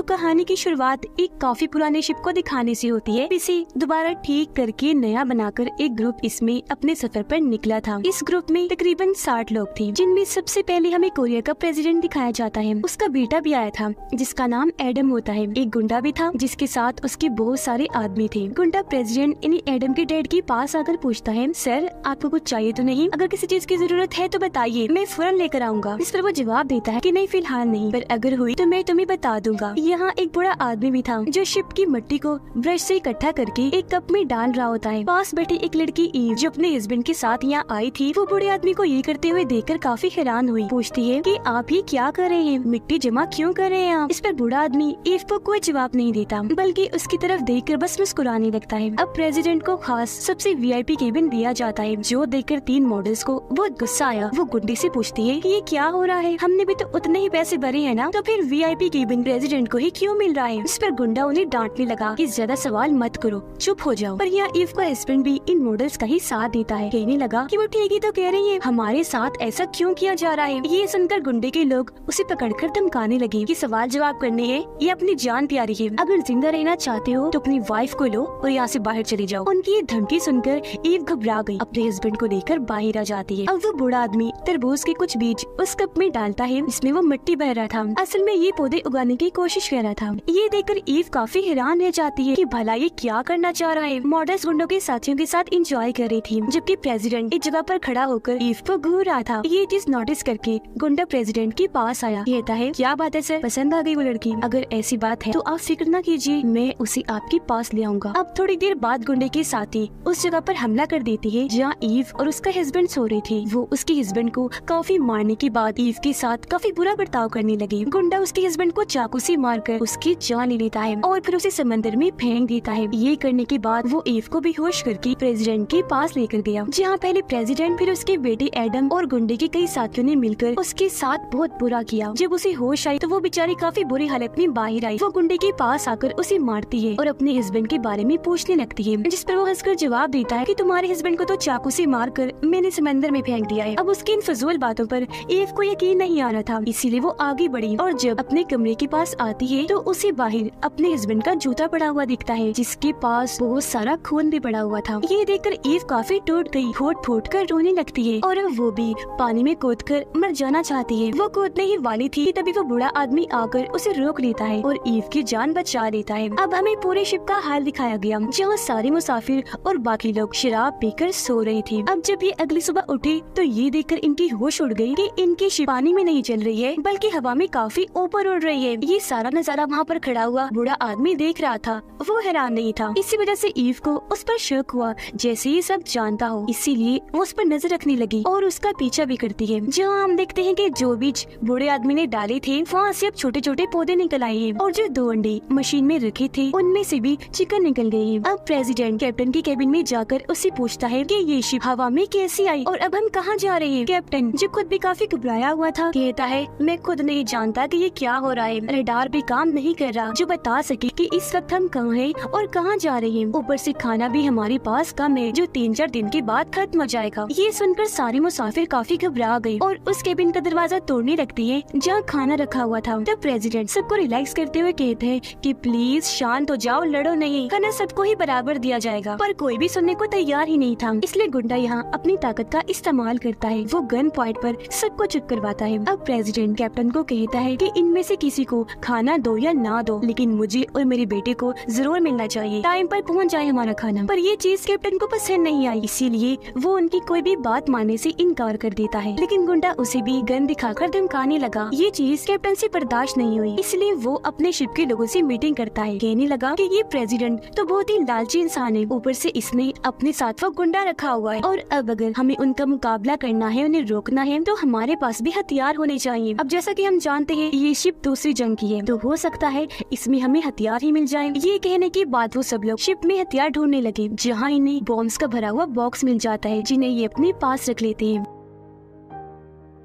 तो कहानी की शुरुआत एक काफी पुराने शिप को दिखाने से होती है। इसे दोबारा ठीक करके नया बनाकर एक ग्रुप इसमें अपने सफर पर निकला था। इस ग्रुप में तकरीबन 60 लोग थे, जिनमें सबसे पहले हमें कोरिया का प्रेसिडेंट दिखाया जाता है। उसका बेटा भी आया था जिसका नाम एडम होता है। एक गुंडा भी था जिसके साथ उसके बहुत सारे आदमी थे। गुंडा प्रेसिडेंट यानी एडम के डैड के पास आकर पूछता है, सर आपको कुछ चाहिए तो नहीं? अगर किसी चीज की जरूरत है तो बताइए, मैं फौरन लेकर आऊंगा। इस पर वो जवाब देता है कि नहीं फिलहाल नहीं, पर अगर हुई तो मैं तुम्हें बता दूंगा। यहाँ एक बड़ा आदमी भी था जो शिप की मिट्टी को ब्रश से इकट्ठा करके एक कप में डाल रहा होता है। पास बैठी एक लड़की ईव जो अपने हस्बैंड के साथ यहाँ आई थी, वो बूढ़े आदमी को ये करते हुए देखकर काफी हैरान हुई। पूछती है कि आप ये क्या कर रहे हैं, मिट्टी जमा क्यों कर रहे हैं आप? इस पर बूढ़ा आदमी ईव को कोई जवाब नहीं देता, बल्कि उसकी तरफ देखकर बस मुस्कुराने लगता है। अब प्रेसिडेंट को खास सबसे वीआईपी केबिन दिया जाता है, जो देखकर 3 मॉडल्स को बहुत गुस्सा आया। वो गुंडे से पूछती है कि ये क्या हो रहा है, हमने भी तो उतने ही पैसे भरे हैं ना, तो फिर वीआईपी केबिन प्रेसिडेंट को ही क्यों मिल रहा है? इस पर गुंडा उन्हें डांटने लगा कि ज्यादा सवाल मत करो, चुप हो जाओ। पर यहाँ ईव का हस्बैंड भी इन मॉडल्स का ही साथ देता है। कहने लगा कि वो ठीक ही तो कह रही है, हमारे साथ ऐसा क्यों किया जा रहा है? ये सुनकर गुंडे के लोग उसे पकड़कर धमकाने लगे कि सवाल जवाब करने हैं, ये अपनी जान प्यारी है, अगर जिंदा रहना चाहते हो तो अपनी वाइफ को लो और यहाँ से बाहर चले जाओ। उनकी ये धमकी सुनकर ईव घबरा गई, अपने हस्बैंड को लेकर बाहर आ जाती है। अब वो बूढ़ा आदमी तरबूज के कुछ बीज उस कप में डालता है, इसमें वो मिट्टी बह रहा था। असल में ये पौधे उगाने की कोशिश कर रहा था। ये देखकर ईव काफी हैरान रह जाती है कि भला ये क्या करना चाह रहा है। मॉडल्स गुंडों के साथियों के साथ एंजॉय कर रही थी, जबकि प्रेसिडेंट एक जगह पर खड़ा होकर ईव को घूर रहा था। ये चीज नोटिस करके गुंडा प्रेसिडेंट के पास आया, कहता है क्या बात है सर, पसंद आ गई वो लड़की? अगर ऐसी बात है तो आप फिक्र न कीजिए, मैं उसे आपके पास ले आऊंगा। अब थोड़ी देर बाद गुंडे के साथी उस जगह पर हमला कर देती है जहाँ ईव और उसका हस्बैंड सो रहे थे। वो उसके हस्बैंड को काफी मारने के बाद ईव के साथ काफी बुरा बर्ताव करने लगे। गुंडा उसके हस्बैंड को चाकू से मारकर उसकी जान ले लेता है और फिर उसे समंदर में फेंक देता है। ये करने के बाद वो ईव को बेहोश करके प्रेसिडेंट के पास लेकर गया, जहाँ पहले प्रेसिडेंट फिर उसके बेटे एडम और गुंडे के कई साथियों ने मिलकर उसके साथ बहुत बुरा किया। जब उसे होश आई तो वो बेचारी काफी बुरी हालत में बाहर आई। वो गुंडे के पास आकर उसे मारती है और अपने हस्बैंड के बारे में पूछने लगती है, जिस पर वो हंसकर जवाब देता है कि तुम्हारे हस्बैंड को तो चाकू से मारकर मैंने समंदर में फेंक दिया है। अब उसकी इन फजूल बातों पर ईव को यकीन नहीं आ रहा था, इसीलिए वो आगे बढ़ी और जब अपने कमरे के पास आती है तो उसे बाहर अपने हस्बैंड का जूता पड़ा हुआ दिखता है, जिसके पास बहुत सारा खून भी पड़ा हुआ था। ये देखकर ईव काफी टूट गई, फूट फूट कर रोने लगती है और वो भी पानी में कूद कर मर जाना चाहती है। वो कूदने ही वाली थी तभी वो बूढ़ा आदमी आकर उसे रोक लेता है और ईव की जान बचा लेता है। अब हमें पूरे शिप का हाल दिखाया गया, जहाँ सारे मुसाफिर और बाकी लोग शराब पीकर सो रहे थे। अब जब ये अगली सुबह उठे तो ये देखकर इनकी होश उड़ गई कि इनकी शिप पानी में नहीं चल रही है बल्कि हवा में काफी ऊपर उड़ रही है। ये सारा नजारा वहाँ पर खड़ा हुआ बूढ़ा आदमी देख रहा था, वो हैरान नहीं था। इसी वजह से ईव को उस पर शक हुआ, जैसे ये सब जानता हो, इसीलिए वो उस पर नजर रखने लगी और उसका पीछा भी करती है। जहाँ हम देखते हैं कि जो बीज बूढ़े आदमी ने डाले थे वहाँ से अब छोटे छोटे पौधे निकल आए हैं और जो 2 अंडे मशीन में रखे थे उनमें से भी चिकन निकल गए हैं। अब प्रेसिडेंट कैप्टन की केबिन में जाकर उससे पूछता है कि ये शिप हवा में कैसी आई और अब हम कहाँ जा रहे हैं? कैप्टन जो खुद भी काफी घबराया हुआ था कहता है, मैं खुद नहीं जानता कि ये क्या हो रहा है, रडार भी काम नहीं कर रहा जो बता सके कि इस वक्त हम कहाँ हैं और कहाँ जा रहे हैं। ऊपर से खाना भी हमारे पास कम है जो 3-4 दिन के बाद खत्म हो जाएगा। ये सुनकर सारे मुसाफिर काफी घबरा गए और उस केबिन का दरवाजा तोड़ने लगती है जहाँ खाना रखा हुआ था। तब प्रेसिडेंट सबको रिलैक्स करते हुए कहते हैं कि प्लीज शांत हो जाओ, लड़ो नहीं, खाना सबको ही बराबर दिया जाएगा। पर कोई भी सुनने को तैयार ही नहीं था, इसलिए गुंडा यहाँ अपनी ताकत का इस्तेमाल करता है। वो गन पॉइंट पर सबको चुप करवाता है। अब प्रेसिडेंट कैप्टन को कहता है कि इनमें से किसी को खाना दो या ना दो, लेकिन मुझे और मेरे बेटे को जरूर मिलना चाहिए, टाइम पर पहुंच जाए हमारा खाना। पर ये चीज कैप्टन को पसंद नहीं आई, इसीलिए वो उनकी कोई भी बात मानने से इनकार कर देता है। लेकिन गुंडा उसे भी गन दिखाकर धमकाने लगा। ये चीज कैप्टन से बर्दाश्त नहीं हुई, इसलिए वो अपने शिप के लोगों से मीटिंग करता है। कहने लगा कि ये प्रेसिडेंट तो बहुत ही लालची इंसान है, ऊपर से इसने अपने साथ वो गुंडा रखा हुआ है और अब अगर हमें उनका मुकाबला करना है, उन्हें रोकना है, तो हमारे पास भी हथियार होने चाहिए। अब जैसा कि हम जानते हैं ये शिप दूसरी जंग की है, तो हो सकता है इसमें हमें हथियार ही मिल जाए। ये कहने के बाद वो सब लोग शिप में हथियार ढूंढने लगे, जहाँ इन्हें बॉम्ब्स का भरा हुआ बॉक्स मिल जाता है, जिन्हें ये अपने पास रख लेते हैं।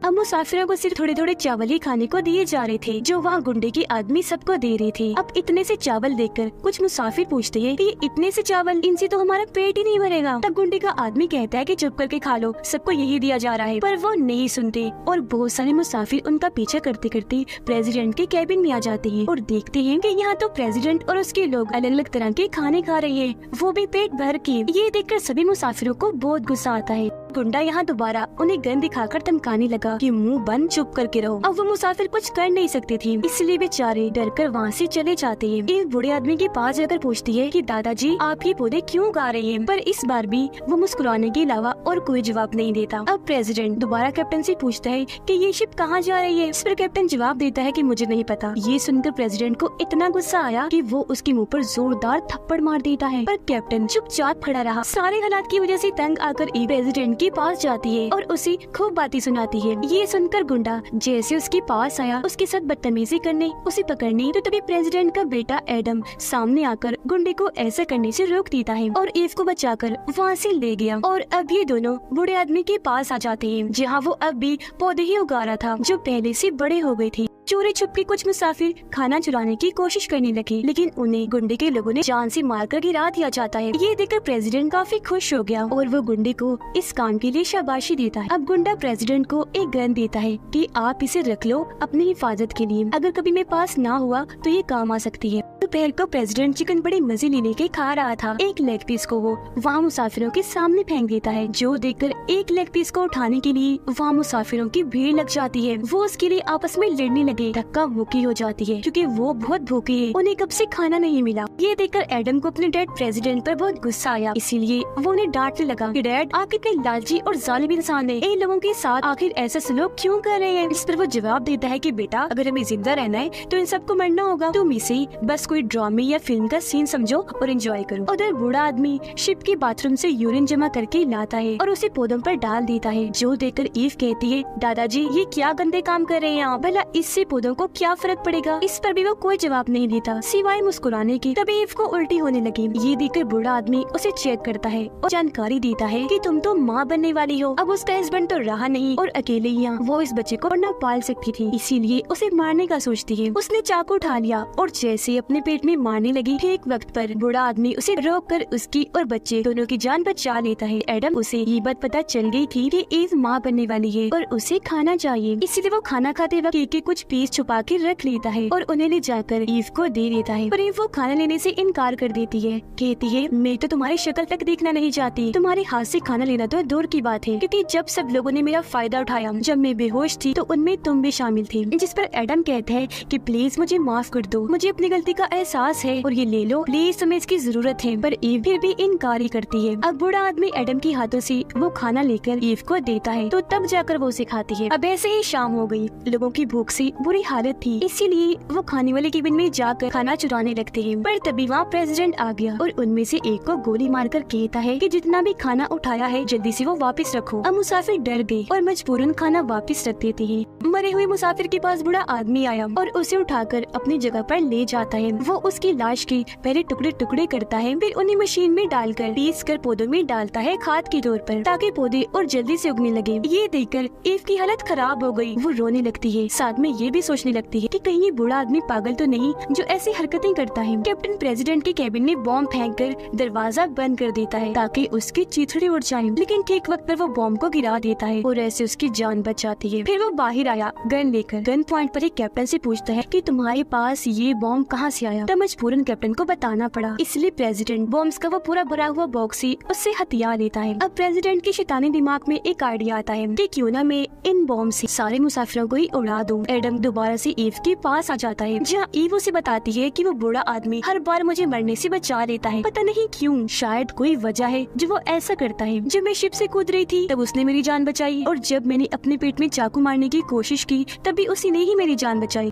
अब मुसाफिरों को सिर्फ थोड़े थोड़े चावल ही खाने को दिए जा रहे थे जो वहाँ गुंडे के आदमी सबको दे रहे थे। अब इतने से चावल देखकर कुछ मुसाफिर पूछते हैं कि इतने से चावल, इनसे तो हमारा पेट ही नहीं भरेगा। तब गुंडे का आदमी कहता है कि चुप करके खा लो, सबको यही दिया जा रहा है। पर वो नहीं सुनते और बहुत सारे मुसाफिर उनका पीछा करते करते प्रेसिडेंट के कैबिन में आ जाते हैं और देखते हैं कि यहाँ तो प्रेसिडेंट और उसके लोग अलग अलग तरह के खाने खा रहे हैं, वो भी पेट भर के। ये देखकर सभी मुसाफिरों को बहुत गुस्सा आता है। गुंडा यहाँ दोबारा उन्हें गन दिखाकर धमकाने लगा कि मुंह बंद, चुप करके रहो। अब वो मुसाफिर कुछ कर नहीं सकते थे, इसलिए बेचारे डरकर वहाँ से चले जाते हैं। एक बूढ़े आदमी के पास जाकर पूछती है कि दादाजी आप ये पौधे क्यों गा रहे हैं? पर इस बार भी वो मुस्कुराने के अलावा और कोई जवाब नहीं देता। अब प्रेसिडेंट दोबारा कैप्टन से पूछता है कि ये शिप कहाँ जा रही है? इस पर कैप्टन जवाब देता है कि मुझे नहीं पता। ये सुनकर प्रेसिडेंट को इतना गुस्सा आया कि वो उसके मुंह पर जोरदार थप्पड़ मार देता है, पर कैप्टन चुपचाप खड़ा रहा। सारे हालात की वजह से तंग आकर प्रेसिडेंट के पास जाती है और उसे खूब बातें सुनाती है। ये सुनकर गुंडा जैसे उसके पास आया उसके साथ बदतमीजी करने, उसे पकड़ने, तो तभी प्रेसिडेंट का बेटा एडम सामने आकर गुंडे को ऐसा करने से रोक देता है और ईव को बचाकर वहाँ से ले गया। और अब ये दोनों बूढ़े आदमी के पास आ जाते हैं जहाँ वो अब भी पौधे ही उगा रहा था जो पहले से बड़े हो गए थे। चोरी छुपके कुछ मुसाफिर खाना चुराने की कोशिश करने लगे, लेकिन उन्हें गुंडे के लोगों ने जान से मारकर गिरा दिया जाता है। ये देखकर प्रेसिडेंट काफी खुश हो गया और वो गुंडे को इस काम के लिए शाबाशी देता है। अब गुंडा प्रेसिडेंट को एक गन देता है कि आप इसे रख लो अपनी हिफाजत के लिए, अगर कभी मेरे पास ना हुआ तो ये काम आ सकती है। दोपहर को प्रेसिडेंट चिकन बड़े मजे लेने के खा रहा था। एक लेग पीस को वो वहाँ मुसाफिरों के सामने फेंक देता है, जो देखकर एक लेग पीस को उठाने के लिए वहाँ मुसाफिरों की भीड़ लग जाती है। वो उसके लिए आपस में लड़ने लगे। धक्का मुक्की हो जाती है क्योंकि वो बहुत भूखे हैं, उन्हें कब से खाना नहीं मिला। ये देखकर एडम को अपने डैड प्रेसिडेंट पर बहुत गुस्सा आया, इसीलिए वो उन्हें डांटने लगा कि डैड आप कितने लालची और जालिम इंसान हैं, इन लोगों के साथ आखिर ऐसा सलूक क्यों कर रहे हैं? इस पर वो जवाब देता है कि बेटा अगर हमें जिंदा रहना है तो इन सबको मरना होगा, तुम इसे बस कोई ड्रामे या फिल्म का सीन समझो और एंजॉय करो। उधर बूढ़ा आदमी शिप के बाथरूम से यूरिन जमा करके लाता है और उसे पौधों पर डाल देता है, जो देखकर ईव कहती है दादाजी ये क्या गंदे काम कर रहे हैं आप, भला इससे पौधों को क्या फर्क पड़ेगा? इस पर भी वो कोई जवाब नहीं देता सिवाय मुस्कुराने के। तभी ईव को उल्टी होने लगी। ये देखकर बूढ़ा आदमी उसे चेक करता है और जानकारी देता है कि तुम तो माँ बनने वाली हो। अब उसका हस्बैंड तो रहा नहीं और अकेले ही वो इस बच्चे को न पाल सकती थी, इसीलिए उसे मारने का सोचती है। उसने चाकू उठा लिया और जैसे अपने पेट में मारने लगी, ठीक वक्त पर बूढ़ा आदमी उसे रोक कर उसकी और बच्चे दोनों की जान बचा लेता है। एडम उसे ये बात पता चल गई थी कि ईव माँ बनने वाली है और उसे खाना चाहिए, इसीलिए वो खाना खाते वक्त केक के कुछ पीस छुपा के रख लेता है और उन्हें ले जाकर ईव को दे देता है। पर ईव वो खाना लेने से इनकार कर देती है, कहती है मैं तो तुम्हारी शक्ल तक देखना नहीं चाहती, तुम्हारे हाथ से खाना लेना तो दूर की बात है, क्योंकि जब सब लोगों ने मेरा फायदा उठाया जब मैं बेहोश थी तो उनमें तुम भी शामिल थी। जिस पर एडम कहता है कि प्लीज मुझे माफ कर दो, मुझे अपनी गलती का एहसास है और ये ले लो प्लीज, तुम्हें इसकी जरूरत है। पर ईव फिर भी इनकार ही करती है। अब बूढ़ा आदमी एडम के हाथों से वो खाना लेकर ईव को देता है तो तब जाकर वो उसे खाती है। अब ऐसे ही शाम हो गई, लोगों की भूख से बुरी हालत थी, इसीलिए वो खाने वाले केबिन में जाकर खाना चुराने लगते हैं। पर तभी वहाँ प्रेसिडेंट आ गया और उनमें से एक को गोली मारकर कहता है कि जितना भी खाना उठाया है जल्दी से वो वापस रखो। अब मुसाफिर डर गए और मजबूरन खाना वापस रख देते हैं। मरे हुए मुसाफिर के पास बूढ़ा आदमी आया और उसे उठाकर अपनी जगह पर ले जाता है। वो उसकी लाश के पहले टुकड़े टुकड़े करता है, फिर उन्हें मशीन में डालकर पीस कर पौधों में डालता है खाद के तौर पर, ताकि पौधे और जल्दी से उगने लगे। ये देखकर ईव की हालत खराब हो गई, वो रोने लगती है, साथ में ये भी सोचने लगती है कि कहीं ये बूढ़ा आदमी पागल तो नहीं जो ऐसी हरकतें करता है। कैप्टन प्रेसिडेंट के कैबिन में बॉम्ब फेंककर दरवाजा बंद कर देता है ताकि उसकी चीथड़ी उड़ जाए, लेकिन ठीक वक्त पर वो बॉम्ब को गिरा देता है और ऐसे उसकी जान बच जाती है। फिर वो बाहर आया गन लेकर, गन पॉइंट पर ही कैप्टन से पूछता है कि तुम्हारे पास ये बॉम्ब कहाँ से आया? तब मजबूरन कैप्टन को बताना पड़ा, इसलिए प्रेसिडेंट बॉम्ब्स का वो पूरा भरा हुआ बॉक्स ही उससे हथियार लेता है। अब प्रेसिडेंट के शैतानी दिमाग में एक आइडिया आता है कि क्यों ना मैं इन बॉम्ब से सारे मुसाफिरों को ही उड़ा दूं। एडम दोबारा से ईव के पास आ जाता है, जहाँ ईव उसे बताती है कि वो बूढ़ा आदमी हर बार मुझे मरने से बचा लेता है, पता नहीं क्यों, शायद कोई वजह है जो वो ऐसा करता है। जब मैं शिप से कूद रही थी तब उसने मेरी जान बचाई और जब मैंने अपने पेट में चाकू मारने की कोशिश की तभी उसी ने ही मेरी जान बचाई।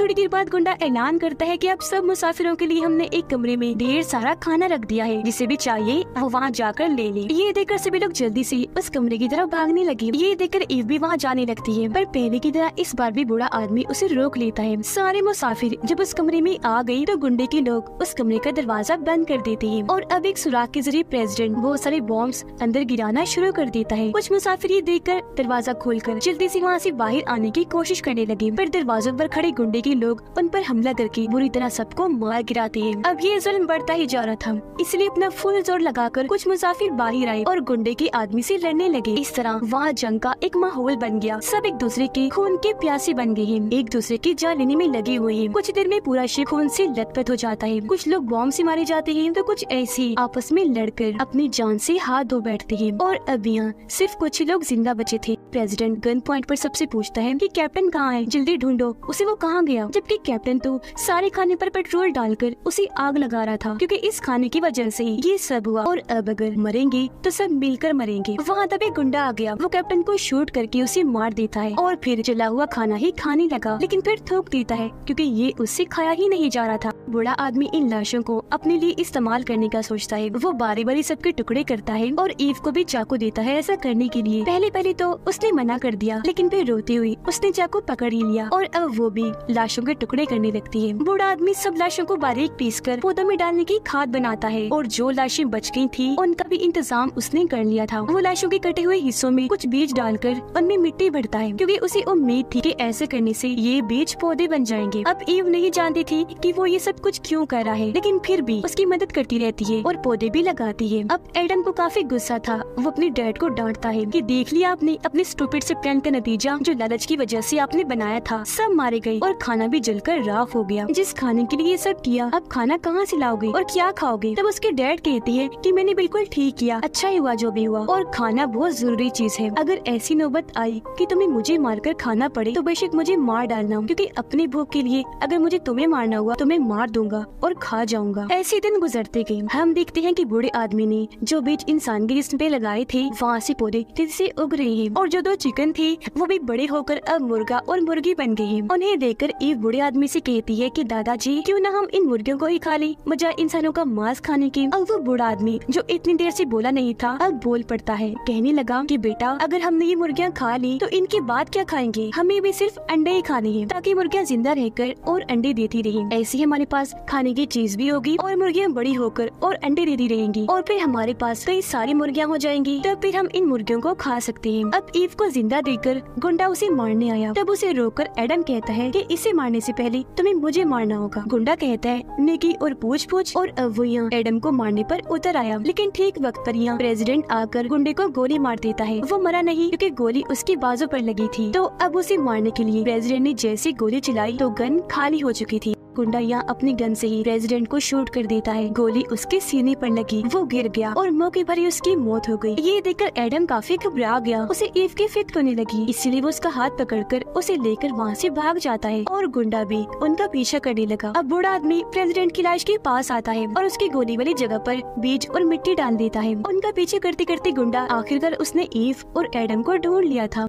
थोड़ी देर बाद गुंडा ऐलान करता है कि अब सब मुसाफिरों के लिए हमने एक कमरे में ढेर सारा खाना रख दिया है, जिसे भी चाहिए वो वहाँ जाकर ले ले। ये देखकर सभी लोग जल्दी से उस कमरे की तरफ भागने लगे। ये देखकर ईव भी वहाँ जाने लगती है, पर पहले की तरह इस बार भी बूढ़ा आदमी उसे रोक लेता है। सारे मुसाफिर जब उस कमरे में आ गए तो गुंडे के लोग उस कमरे का दरवाजा बंद कर देते हैं और अब एक सुराख के जरिए प्रेसिडेंट बहुत सारे बॉम्ब्स अंदर गिराना शुरू कर देता है। कुछ मुसाफिर ये देखकर दरवाजा खोलकर जल्दी से वहाँ से बाहर आने की कोशिश करने लगे, पर दरवाजों पर खड़े गुंडे के लोग उन पर हमला करके बुरी तरह सबको मार गिराते हैं। अब ये जुल्म बढ़ता ही जा रहा था, इसलिए अपना फुल जोर लगाकर कुछ मुसाफिर बाहर आए और गुंडे के आदमी से लड़ने लगे। इस तरह वहाँ जंग का एक माहौल बन गया। सब एक दूसरे के खून के प्यासे बन गए हैं, एक दूसरे की जान लेने में लगे हुए हैं। कुछ देर में पूरा शिप खून से लथपथ हो जाता है। कुछ लोग बॉम्ब से मारे जाते हैं तो कुछ ऐसे आपस में लड़कर अपनी जान से हाथ धो बैठते हैं और अब यहाँ सिर्फ कुछ ही लोग जिंदा बचे थे। प्रेसिडेंट गन पॉइंट पर सबसे पूछता है कि कैप्टन कहाँ है, जल्दी ढूंढो उसे, वो कहाँ गया। जबकि कैप्टन तो सारे खाने पर पेट्रोल डालकर उसे आग लगा रहा था, क्योंकि इस खाने की वजह से ही ये सब हुआ और अब अगर मरेंगे तो सब मिलकर मरेंगे। वहाँ तब एक गुंडा आ गया, वो कैप्टन को शूट करके उसे मार देता है और फिर जला हुआ खाना ही खाने लगा, लेकिन फिर थूक देता है क्योंकि ये उससे खाया ही नहीं जा रहा था। बूढ़ा आदमी इन लाशों को अपने लिए इस्तेमाल करने का सोचता है। वो बारी बारी सबके टुकड़े करता है और ईव को भी चाकू देता है ऐसा करने के लिए। पहले तो उसने मना कर दिया, लेकिन फिर रोती हुई उसने चाकू पकड़ ही लिया और अब वो भी लाशों के टुकड़े करने लगती है। बूढ़ा आदमी सब लाशों को बारीक पीसकर पौधों में डालने की खाद बनाता है और जो लाशें बच गई थी उनका भी इंतजाम उसने कर लिया था। वो लाशों के कटे हुए हिस्सों में कुछ बीज डालकर उनमें मिट्टी भरता है, क्योंकि उसे उम्मीद थी कि ऐसे करने से ये बीज पौधे बन जाएंगे। अब ईव नहीं जानती थी कि वो ये सब कुछ क्यों कर रहा है, लेकिन फिर भी उसकी मदद करती रहती है और पौधे भी लगाती है। अब एडम को काफी गुस्सा था। वो अपने डैड को डांटता है कि देख लिया आपने अपने स्टूपिड से प्लान का नतीजा, जो लालच की वजह से आपने बनाया था। सब मारे गए और खाना भी जलकर राख हो गया। जिस खाने के लिए ये सब किया, अब खाना कहाँ से लाओगे और क्या खाओगे। तब उसके डैड कहते हैं कि मैंने बिल्कुल ठीक किया, अच्छा ही हुआ जो भी हुआ, और खाना बहुत जरूरी चीज है। अगर ऐसी नौबत आई कि तुम्हें मुझे मारकर खाना पड़े तो बेशक मुझे मार डालना, क्योंकि अपनी भूख के लिए अगर मुझे तुम्हें मारना हुआ तो मैं मार दूंगा और खा जाऊंगा। ऐसे दिन गुजरते गए। हम देखते हैं कि बूढ़े आदमी ने जो बीज इंसान के जिस्म पे लगाए थे वहाँ से पौधे तेजी से उग रहे हैं और जो 2 चिकन थे वो भी बड़े होकर अब मुर्गा और मुर्गी बन गए हैं। उन्हें देखकर ईव बूढ़े आदमी से कहती है कि दादाजी क्यों ना हम इन मुर्गियों को ही खा लें बजाय इंसानों का मांस खाने के। अब वो बूढ़ा आदमी जो इतनी देर से बोला नहीं था अब बोल पड़ता है। कहने लगा कि बेटा अगर हमने ये मुर्गियाँ खा ली तो इनके बाद क्या खाएंगे, हमें भी सिर्फ अंडे ही खाने हैं ताकि मुर्गियाँ जिंदा रहकर और अंडे देती रहें। ऐसे ही हमारे पास खाने की चीज भी होगी और मुर्गियाँ बड़ी होकर और अंडे देती रहेंगी और फिर हमारे पास कई सारी मुर्गियाँ हो जाएंगी, तब फिर हम इन मुर्गियों को खा सकते हैं। अब ईव को जिंदा देखकर गुंडा उसे मारने आया, तब उसे रोककर एडम कहता है कि इसे मारने से पहले तुम्हें मुझे मारना होगा। गुंडा कहता है नेकी और पूछ और अब वो यहाँ एडम को मारने पर उतर आया, लेकिन ठीक वक्त पर यहाँ प्रेसिडेंट आकर गुंडे को गोली मार देता है। वो मरा नहीं क्योंकि गोली उसकी बाजू पर लगी थी। तो अब उसे मारने के लिए प्रेसिडेंट ने जैसी गोली चलाई तो गन खाली हो चुकी थी। गुंडा यहाँ अपनी गन से ही प्रेसिडेंट को शूट कर देता है। गोली उसके सीने पर लगी, वो गिर गया और मौके पर ही उसकी मौत हो गई। ये देखकर एडम काफी घबरा गया, उसे ईव की फिक्र होने लगी, इसलिए वो उसका हाथ पकड़कर उसे लेकर वहाँ से भाग जाता है और गुंडा भी उनका पीछा करने लगा। अब बूढ़ा आदमी प्रेसिडेंट की लाश के पास आता है और उसकी गोली वाली जगह पर बीज और मिट्टी डाल देता है। उनका पीछे करते करते गुंडा आखिरकार उसने ईव और एडम को ढूंढ लिया था।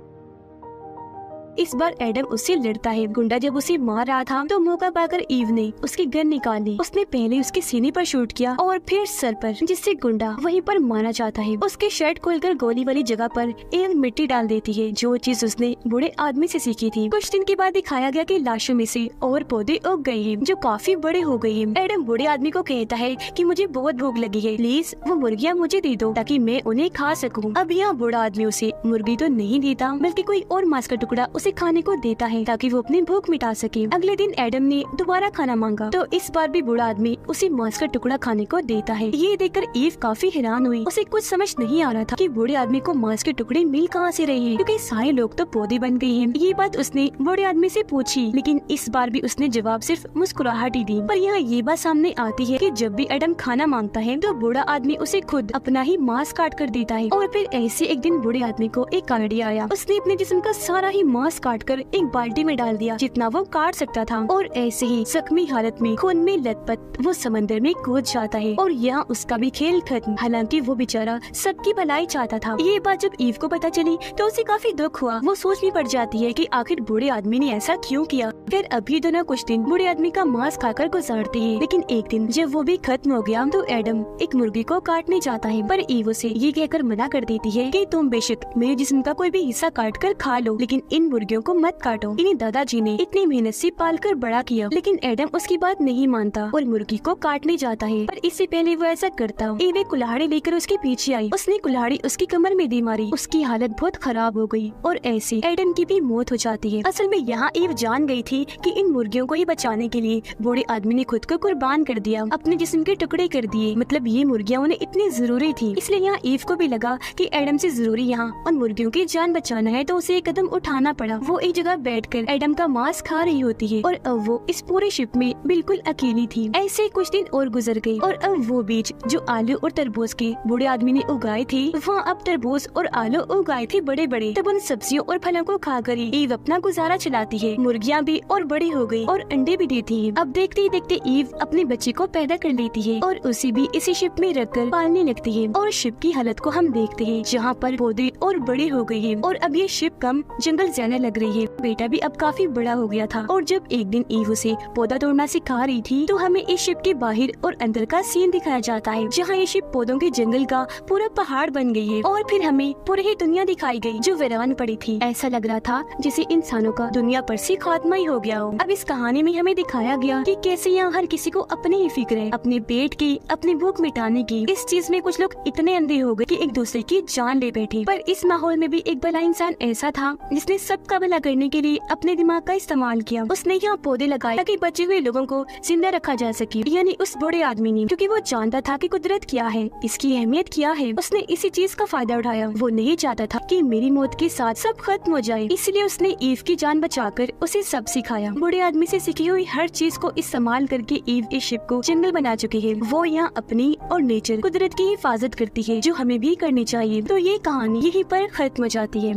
इस बार एडम उससे लड़ता है। गुंडा जब उसे मार रहा था तो मौका पाकर ईव ने उसकी गन निकाली। उसने पहले उसके सीने पर शूट किया और फिर सर पर, जिससे गुंडा वहीं पर मारना चाहता है। उसकी शर्ट खोलकर गोली वाली जगह पर ईव मिट्टी डाल देती है, जो चीज उसने बूढ़े आदमी से सीखी थी। कुछ दिन के बाद दिखाया गया कि लाशों में से और पौधे उग गए हैं जो काफी बड़े हो गए हैं। एडम बूढ़े आदमी को कहता है कि मुझे बहुत भूख लगी है, प्लीज वो मुर्गियाँ मुझे दे दो ताकि मैं उन्हें खा सकूं। अब यहाँ बूढ़ा आदमी उसे मुर्गी तो नहीं देता बल्कि कोई और मांस का टुकड़ा उसे खाने को देता है ताकि वो अपनी भूख मिटा सके। अगले दिन एडम ने दोबारा खाना मांगा तो इस बार भी बूढ़ा आदमी उसे मांस का टुकड़ा खाने को देता है। ये देखकर ईव काफी हैरान हुई। उसे कुछ समझ नहीं आ रहा था कि बूढ़े आदमी को मांस के टुकड़े मिल कहाँ से रहे हैं, क्योंकि सारे लोग तो पौधे बन गए हैं। ये बात उसने बूढ़े आदमी से पूछी, लेकिन इस बार भी उसने जवाब सिर्फ मुस्कुराहट ही दी। पर यहाँ ये बात सामने आती है कि जब भी एडम खाना मांगता है तो बूढ़ा आदमी उसे खुद अपना ही मांस काट कर देता है। और फिर ऐसे एक दिन बूढ़े आदमी को एक आइडिया आया। उसने अपने जिस्म का सारा ही मांस मांस काटकर एक बाल्टी में डाल दिया जितना वो काट सकता था, और ऐसे ही जख्मी हालत में खून में लथपथ वो समंदर में कूद जाता है और यहाँ उसका भी खेल खत्म। हालांकि वो बेचारा सबकी भलाई चाहता था। ये बात जब ईव को पता चली तो उसे काफी दुख हुआ। वो सोच में पड़ जाती है कि आखिर बूढ़े आदमी ने ऐसा क्यों किया। फिर अभी दोनों कुछ दिन बूढ़े आदमी का मांस खाकर गुजारते हैं, लेकिन एक दिन जब वो भी खत्म हो गया तो एडम एक मुर्गी को काटने जाता है, पर ईव उसे ये कहकर मना कर देती है कि तुम बेशक मेरे जिस्म का कोई भी हिस्सा काट कर खा लो, लेकिन इन मुर्गियों को मत काटो। इन्हें दादाजी ने इतनी मेहनत से पाल कर बड़ा किया। लेकिन एडम उसकी बात नहीं मानता और मुर्गी को काटने जाता है, पर इससे पहले वो ऐसा करता। ईव एक कुल्हाड़ी लेकर उसके पीछे आई। उसने कुल्हाड़ी उसकी कमर में दे मारी। उसकी हालत बहुत खराब हो गई और ऐसे एडम की भी मौत हो जाती है। असल में यहाँ ईव जान गई थी कि इन मुर्गियों को ही बचाने के लिए बूढ़े आदमी ने खुद को कुर्बान कर दिया, अपने जिस्म के टुकड़े कर दिए। मतलब ये मुर्गियाँ उन्हें इतनी जरूरी थी, इसलिए यहाँ ईव को भी लगा कि एडम से जरूरी यहाँ उन मुर्गियों की जान बचाना है, तो उसे एक कदम उठाना पड़ा। वो एक जगह बैठकर एडम का मांस खा रही होती है और अब वो इस पूरे शिप में बिल्कुल अकेली थी। ऐसे कुछ दिन और गुजर गए और अब वो बीज जो आलू और तरबूज के बूढ़े आदमी ने उगाए थे, वहाँ अब तरबूज और आलू उगाए थे बड़े बड़े। तब उन सब्जियों और फलों को खाकर ईव अपना गुजारा चलाती है। मुर्गियाँ भी और बड़ी हो गई और अंडे भी देती है। अब देखते ही देखते ईव अपने बच्चे को पैदा कर लेती है और उसे भी इसी शिप में रखकर पालने लगती है। और शिप की हालत को हम देखते हैं, जहाँ पर पौधे और बड़े हो गए हैं और अब ये शिप कम जंगल ज्यादा लग रही है। बेटा भी अब काफी बड़ा हो गया था और जब एक दिन ईव उसे पौधा तोड़ना सिखा रही थी तो हमें इस शिप के बाहर और अंदर का सीन दिखाया जाता है, जहाँ ये शिप पौधों के जंगल का पूरा पहाड़ बन गई है। और फिर हमें पूरी ही दुनिया दिखाई गई जो वीरान पड़ी थी। ऐसा लग रहा था जैसे इंसानों का दुनिया पर से खात्मा ही हो गया हो। अब इस कहानी में हमें दिखाया गया कि कैसे यहाँ हर किसी को अपनी ही फिक्र है, अपने पेट की, अपनी भूख मिटाने की। इस चीज में कुछ लोग इतने अंधे हो गए कि एक दूसरे की जान ले बैठे। पर इस माहौल में भी एक भला इंसान ऐसा था जिसने सबका भला करने के लिए अपने दिमाग का इस्तेमाल किया। उसने यहाँ पौधे लगाए ताकि बचे हुए लोगों को जिंदा रखा जा सके। यानी उस बूढ़े आदमी ने, क्योंकि वो जानता था कि कुदरत क्या है, इसकी अहमियत क्या है, उसने इसी चीज का फायदा उठाया। वो नहीं चाहता था कि मेरी मौत के साथ सब खत्म हो जाए, इसलिए उसने ईव की जान बचाकर उसे सब सिखाया। बूढ़े आदमी से सीखी हुई हर चीज को इस्तेमाल करके ईव इस शिप को जंगल बना चुकी है। वो यहाँ अपनी और नेचर, कुदरत की हिफाजत करती है, जो हमें भी करनी चाहिए। तो ये कहानी यहीं पर खत्म हो जाती है।